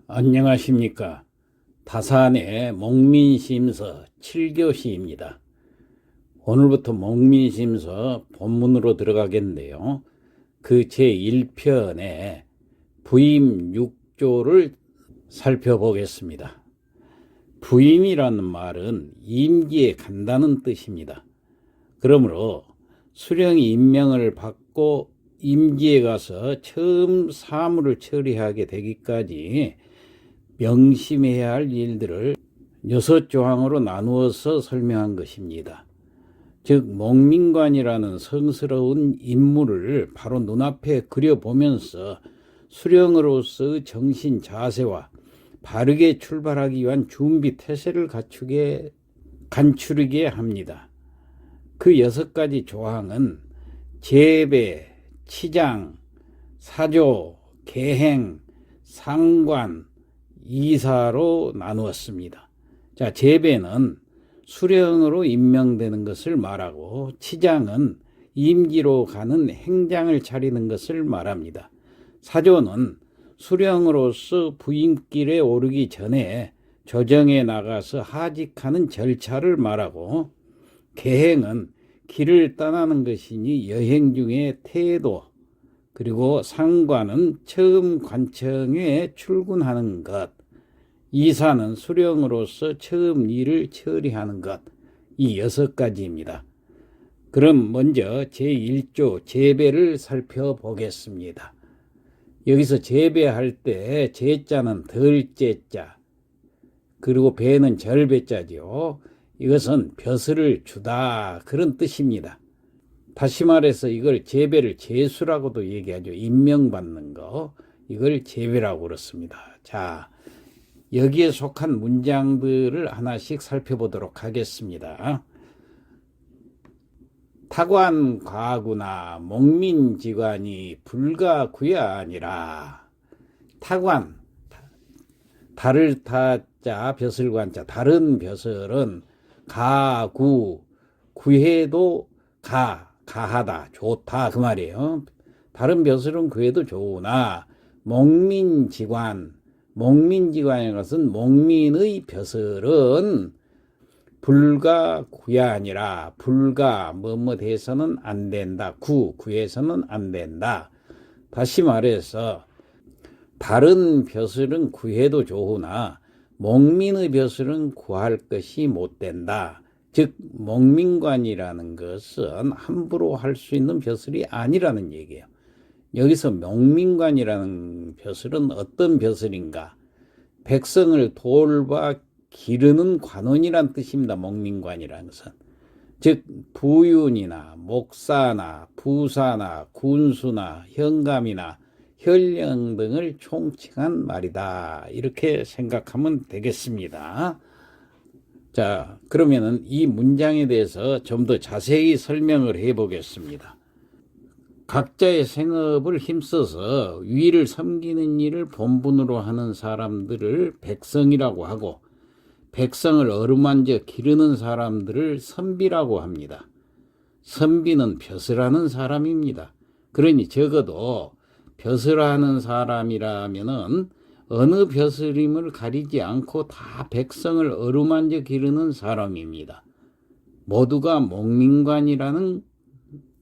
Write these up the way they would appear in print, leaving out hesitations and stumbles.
안녕하십니까. 다산의 목민심서 7교시입니다. 오늘부터 목민심서 본문으로 들어가겠는데요. 그 제1편의 부임 6조를 살펴보겠습니다. 부임이라는 말은 임기에 간다는 뜻입니다. 그러므로 수령이 임명을 받고 임기에 가서 처음 사무를 처리하게 되기까지 명심해야 할 일들을 6조항으로 나누어서 설명한 것입니다. 즉 목민관이라는 성스러운 인물을 바로 눈앞에 그려보면서 수령으로서의 정신 자세와 바르게 출발하기 위한 준비 태세를 간추리게 합니다. 그 6가지 조항은 제배, 치장, 사조, 계행, 상관, 이사로 나누었습니다. 자, 제배는 수령으로 임명되는 것을 말하고, 치장은 임기로 가는 행장을 차리는 것을 말합니다. 사조는 수령으로서 부임길에 오르기 전에 조정에 나가서 하직하는 절차를 말하고, 계행은 길을 떠나는 것이니 여행 중의 태도, 그리고 상관은 처음 관청에 출근하는 것, 이사는 수령으로서 처음 일을 처리하는 것, 이 6가지입니다. 그럼 먼저 제1조 제배를 살펴보겠습니다. 여기서 제배할 때 제자는 덜제자, 그리고 배는 절배자죠. 이것은 벼슬을 주다, 그런 뜻입니다. 다시 말해서 이걸 제배를 제수라고도 얘기하죠. 임명받는 거, 이걸 제배라고 그렇습니다. 자, 여기에 속한 문장들을 하나씩 살펴보도록 하겠습니다. 타관 과구나 목민지관이 불가구야 아니라. 타관, 달을 타자 벼슬관자, 다른 벼슬은 가구, 구해도 가하다, 좋다, 그 말이에요. 다른 벼슬은 구해도 좋으나 목민지관의 것은 목민의 벼슬은 불가구야 아니라, 불가 뭐뭐해서는 안 된다, 구해서는 안 된다. 다시 말해서 다른 벼슬은 구해도 좋으나 목민의 벼슬은 구할 것이 못 된다. 즉 목민관이라는 것은 함부로 할 수 있는 벼슬이 아니라는 얘기예요. 여기서 목민관이라는 벼슬은 어떤 벼슬인가? 백성을 돌봐 기르는 관원이란 뜻입니다. 목민관이라는 것은. 즉 부윤이나 목사나 부사나 군수나 현감이나 현령 등을 총칭한 말이다, 이렇게 생각하면 되겠습니다. 자, 그러면은 이 문장에 대해서 좀 더 자세히 설명을 해 보겠습니다. 각자의 생업을 힘써서 위를 섬기는 일을 본분으로 하는 사람들을 백성이라고 하고, 백성을 어루만져 기르는 사람들을 선비라고 합니다. 선비는 벼슬하는 사람입니다. 그러니 적어도 벼슬하는 사람이라면은 어느 벼슬임을 가리지 않고 다 백성을 어루만져 기르는 사람입니다. 모두가 목민관이라는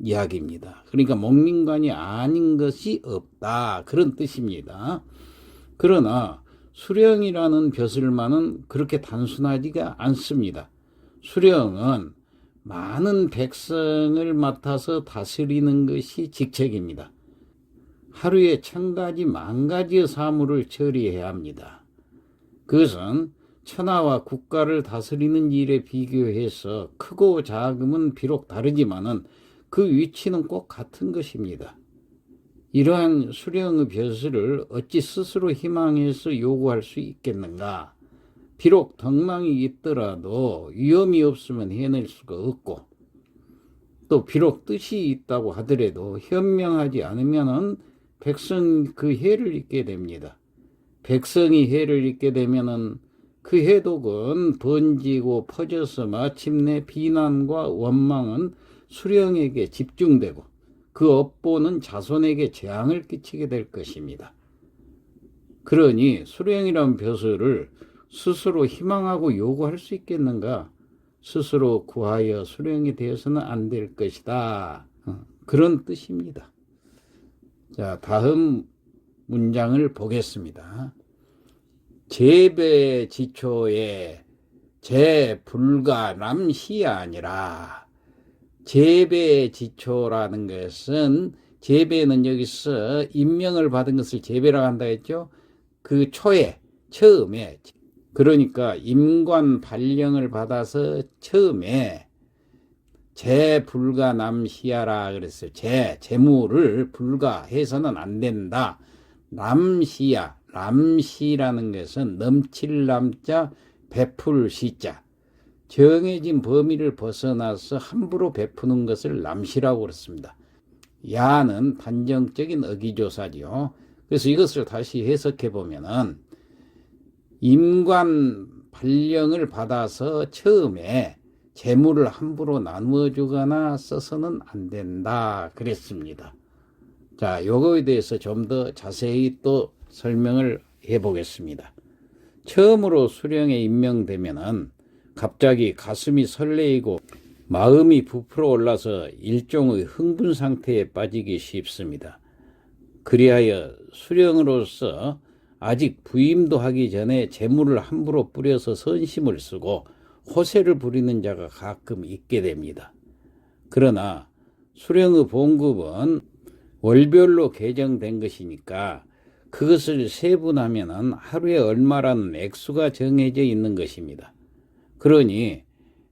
이야기입니다. 그러니까 목민관이 아닌 것이 없다, 그런 뜻입니다. 그러나 수령이라는 벼슬만은 그렇게 단순하지가 않습니다. 수령은 많은 백성을 맡아서 다스리는 것이 직책입니다. 하루에 1000가지, 10,000가지의 사무를 처리해야 합니다. 그것은 천하와 국가를 다스리는 일에 비교해서 크고 작음은 비록 다르지만은 그 위치는 꼭 같은 것입니다. 이러한 수령의 벼슬을 어찌 스스로 희망해서 요구할 수 있겠는가? 비록 덕망이 있더라도 위험이 없으면 해낼 수가 없고, 또 비록 뜻이 있다고 하더라도 현명하지 않으면은 백성 그 해를 입게 됩니다. 백성이 해를 입게 되면은 그 해독은 번지고 퍼져서 마침내 비난과 원망은 수령에게 집중되고 그 업보는 자손에게 재앙을 끼치게 될 것입니다. 그러니 수령이란 벼슬을 스스로 희망하고 요구할 수 있겠는가? 스스로 구하여 수령이 되어서는 안 될 것이다. 그런 뜻입니다. 자, 다음 문장을 보겠습니다. 재배지초에 재불가람시이 아니라, 재배지초라는 것은, 재배는 여기서 임명을 받은 것을 재배라고 한다 했죠. 그 초에, 처음에, 그러니까 임관 발령을 받아서 처음에 재불가남시하라 그랬어요. 재물을 불가해서는 안 된다. 남시야, 남시라는 것은 넘칠 남자, 베풀 시자, 정해진 범위를 벗어나서 함부로 베푸는 것을 남시라고 그랬습니다. 야는 단정적인 어기조사죠. 그래서 이것을 다시 해석해 보면은, 임관 발령을 받아서 처음에 재물을 함부로 나누어 주거나 써서는 안 된다 그랬습니다. 자, 요거에 대해서 좀 더 자세히 또 설명을 해 보겠습니다. 처음으로 수령에 임명되면은 갑자기 가슴이 설레이고 마음이 부풀어 올라서 일종의 흥분 상태에 빠지기 쉽습니다. 그리하여 수령으로서 아직 부임도 하기 전에 재물을 함부로 뿌려서 선심을 쓰고 호세를 부리는 자가 가끔 있게 됩니다. 그러나 수령의 봉급은 월별로 계정된 것이니까 그것을 세분하면 하루에 얼마라는 액수가 정해져 있는 것입니다. 그러니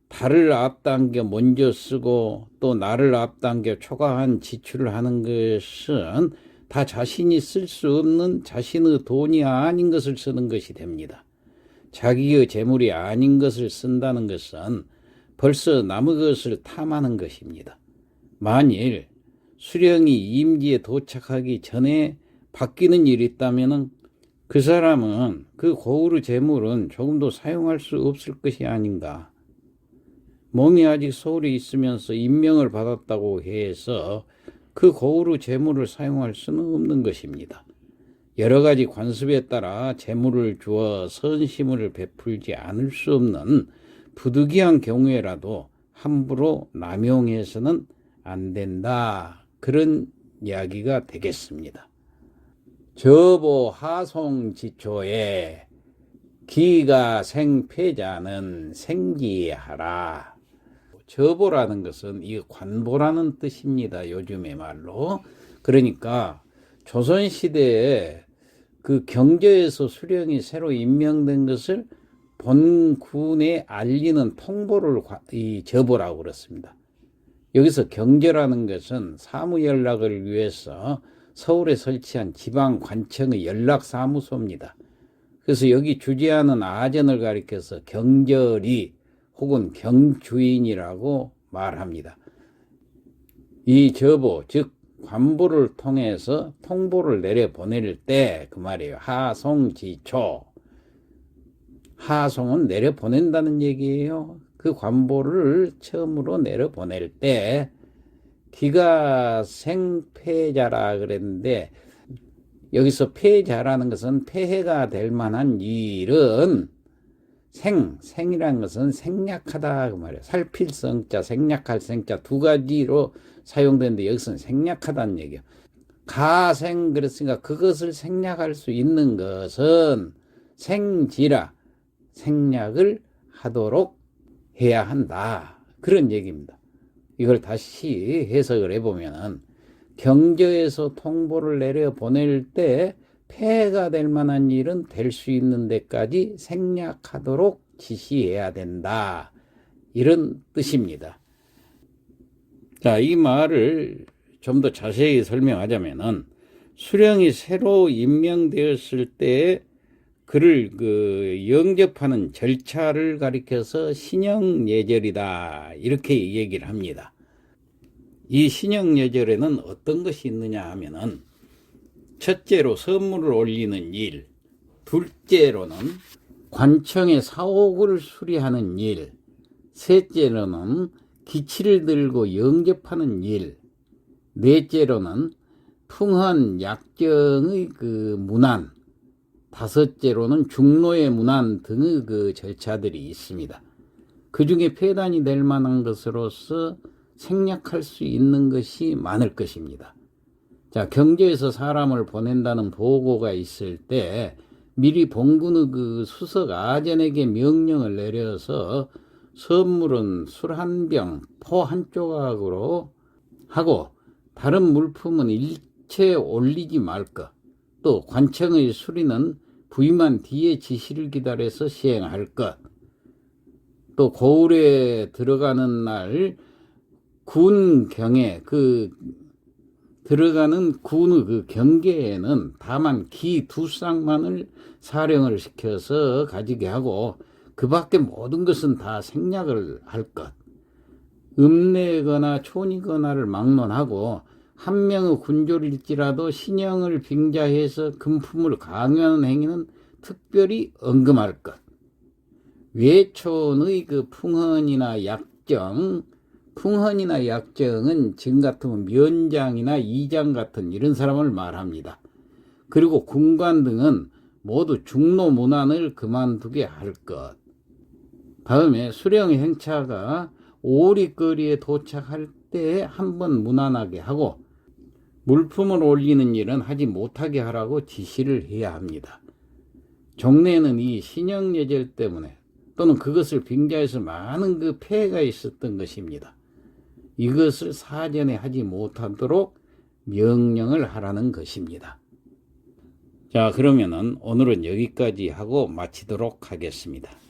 달을 앞당겨 먼저 쓰고 또 날을 앞당겨 초과한 지출을 하는 것은 다 자신이 쓸 수 없는 자신의 돈이 아닌 것을 쓰는 것이 됩니다. 자기의 재물이 아닌 것을 쓴다는 것은 벌써 남의 것을 탐하는 것입니다. 만일 수령이 임기에 도착하기 전에 바뀌는 일이 있다면 그 사람은 그 고을의 재물은 조금도 사용할 수 없을 것이 아닌가. 몸이 아직 서울에 있으면서 임명을 받았다고 해서 그 고을의 재물을 사용할 수는 없는 것입니다. 여러 가지 관습에 따라 재물을 주어 선심을 베풀지 않을 수 없는 부득이한 경우에라도 함부로 남용해서는 안 된다. 그런 이야기가 되겠습니다. 저보 하송지초에 기가 생패자는 생기하라. 저보라는 것은 이 관보라는 뜻입니다. 요즘의 말로. 그러니까 조선시대에 그 경저에서 수령이 새로 임명된 것을 본군에 알리는 통보를 이 저보라고 그렇습니다. 여기서 경저라는 것은 사무 연락을 위해서 서울에 설치한 지방관청의 연락사무소입니다. 그래서 여기 주재하는 아전을 가리켜서 경절이 혹은 경주인이라고 말합니다. 이 저보, 즉 관보를 통해서 통보를 내려보낼 때 그 말이에요. 하송지초. 하송은 내려보낸다는 얘기예요. 그 관보를 처음으로 내려보낼 때 기가 생패자라 그랬는데, 여기서 패자라는 것은 폐해가 될 만한 일은 생이라는 것은 생략하다 그 말이에요. 살필 성자, 생략할 생자 두 가지로 사용되는데 여기서는 생략하다는 얘기예요. 가생 그랬으니까 그것을 생략할 수 있는 것은 생지라, 생략을 하도록 해야 한다. 그런 얘기입니다. 이걸 다시 해석을 해보면 경저에서 통보를 내려 보낼 때 폐해가 될 만한 일은 될 수 있는 데까지 생략하도록 지시해야 된다. 이런 뜻입니다. 자, 이 말을 좀 더 자세히 설명하자면은 수령이 새로 임명되었을 때 그를 영접하는 절차를 가리켜서 신영예절이다. 이렇게 얘기를 합니다. 이 신영예절에는 어떤 것이 있느냐 하면은 첫째로 선물을 올리는 일, 둘째로는 관청의 사옥을 수리하는 일, 셋째로는 기치를 들고 영접하는 일, 넷째로는 풍헌 약정의 문안, 다섯째로는 중로의 문안 등의 그 절차들이 있습니다. 그 중에 폐단이 될 만한 것으로서 생략할 수 있는 것이 많을 것입니다. 자, 경제에서 사람을 보낸다는 보고가 있을 때 미리 본군의 그 수석 아전에게 명령을 내려서 선물은 술 한 병, 포 한 조각으로 하고 다른 물품은 일체 올리지 말 것, 또 관청의 수리는 부임한 뒤에 지시를 기다려서 시행할 것, 또 고을에 들어가는 날 군경에 들어가는 군의 그 경계에는 다만 기 2쌍만을 사령을 시켜서 가지게 하고 그 밖에 모든 것은 다 생략을 할 것. 읍내거나 촌이거나를 막론하고 한 명의 군졸일지라도 신형을 빙자해서 금품을 강요하는 행위는 특별히 언금할 것. 외촌의 그 풍헌이나 약정, 풍헌이나 약정은 지금 같으면 면장이나 이장 같은 이런 사람을 말합니다. 그리고 군관 등은 모두 중로 문안을 그만두게 할 것. 다음에 수령 행차가 오리거리에 도착할 때 한번 문안하게 하고 물품을 올리는 일은 하지 못하게 하라고 지시를 해야 합니다. 종래에는 이 신형 예절 때문에 또는 그것을 빙자해서 많은 그 폐해가 있었던 것입니다. 이것을 사전에 하지 못하도록 명령을 하라는 것입니다. 자, 그러면은 오늘은 여기까지 하고 마치도록 하겠습니다.